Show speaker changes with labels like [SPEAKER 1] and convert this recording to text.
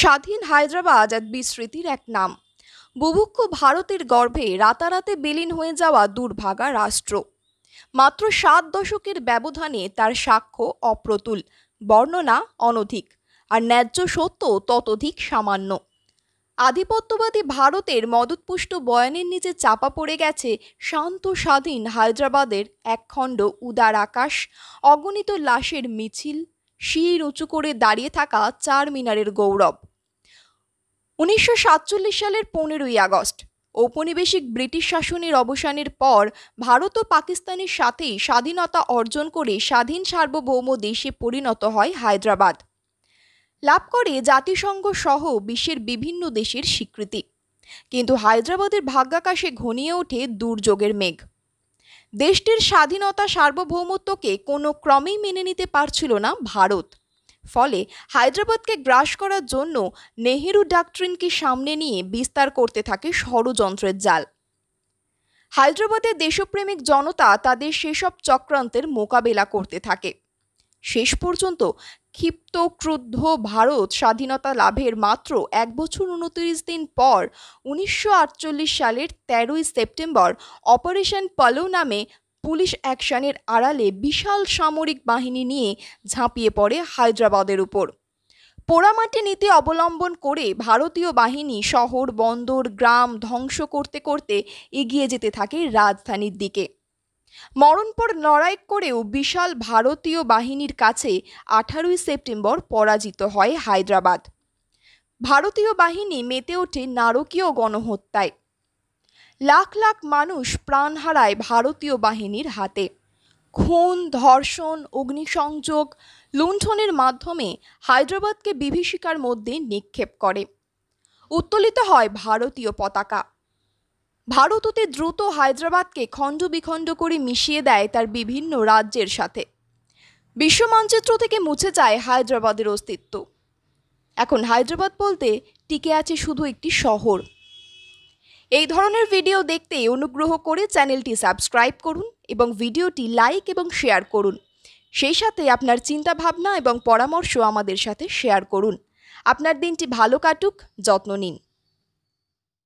[SPEAKER 1] স্বাধীন হায়দ্রাবাদ এক বিস্মৃতির এক নাম। বুভুক্ষ ভারতের গর্ভে রাতারাতি বিলীন হয়ে যাওয়া দুর্ভাগা রাষ্ট্র। মাত্র 7 দশকের ব্যবধানে তার সাক্ষ্য অপ্রতুল, বর্ণনা অনধিক, আর ন্যায্য সত্য ততোধিক সামান্য। আধিপত্যবাদী ভারতের মদতপুষ্ট বয়ানের নিচে চাপা পড়ে গেছে শান্ত স্বাধীন হায়দ্রাবাদের একখণ্ড উদার আকাশ, অগণিত লাশের মিছিল, শির উঁচু করে দাঁড়িয়ে থাকা চার মিনারের গৌরব। 1947 সালের 15ই আগস্ট ঔপনিবেশিক ব্রিটিশ শাসনের অবসানের পর ভারত ও পাকিস্তানের সাথেই স্বাধীনতা অর্জন করে স্বাধীন সার্বভৌম দেশে পরিণত হয় হায়দ্রাবাদ। লাভ করে জাতিসংঘ সহ বিশ্বের বিভিন্ন দেশের স্বীকৃতি। কিন্তু হায়দ্রাবাদের ভাগ্যাকাশে ঘনিয়ে ওঠে দুর্যোগের মেঘ। দেশটির স্বাধীনতা সার্বভৌমত্বকে কোনো ক্রমেই মেনে নিতে পারছিল না ভারত। ফলে হায়দ্রাবাদকে গ্রাস করার জন্য নেহেরু ডক্ট্রিনকে সামনে নিয়ে বিস্তার করতে থাকে ষড়যন্ত্রের জাল। হায়দ্রাবাদের দেশপ্রেমিক জনতা তাদের সেসব চক্রান্তের মোকাবেলা করতে থাকে। শেষ পর্যন্ত ক্ষিপ্ত ক্রুদ্ধ ভারত স্বাধীনতা লাভের মাত্র 1 বছর 29 দিন পর 1948 সালের 13ই সেপ্টেম্বর অপারেশন পালো নামে পুলিশ অ্যাকশনের আড়ালে বিশাল সামরিক বাহিনী নিয়ে ঝাঁপিয়ে পড়ে হায়দ্রাবাদের উপর। পোড়ামাটি নীতি অবলম্বন করে ভারতীয় বাহিনী শহর, বন্দর, গ্রাম ধ্বংস করতে করতে এগিয়ে যেতে থাকে রাজধানীর দিকে। মরণপর লড়াই করেও বিশাল ভারতীয় বাহিনীর কাছে 18ই সেপ্টেম্বর পরাজিত হয় হায়দ্রাবাদ। ভারতীয় বাহিনী মেতে ওঠে নারকীয় গণহত্যায়। লাখ লাখ মানুষ প্রাণ হারায় ভারতীয় বাহিনীর হাতে। খুন, ধর্ষণ, অগ্নিসংযোগ, লুণ্ঠনের মাধ্যমে হায়দ্রাবাদকে বিভীষিকার মধ্যে নিক্ষেপ করে। উত্তোলিত হয় ভারতীয় পতাকা। ভারত অতি দ্রুত হায়দ্রাবাদকে খণ্ড বিখণ্ড করে মিশিয়ে দেয় তার বিভিন্ন রাজ্যের সাথে। বিশ্ব মানচিত্র থেকে মুছে যায় হায়দ্রাবাদের অস্তিত্ব। এখন হায়দ্রাবাদ বলতে টিকে আছে শুধু একটি শহর। এই ধরনের ভিডিও দেখতে অনুগ্রহ করে চ্যানেলটি সাবস্ক্রাইব করুন এবং ভিডিওটি লাইক এবং শেয়ার করুন। সেই সাথে আপনার চিন্তা ভাবনা এবং পরামর্শ আমাদের সাথে শেয়ার করুন। আপনার দিনটি ভালো কাটুক, যত্ন নিন।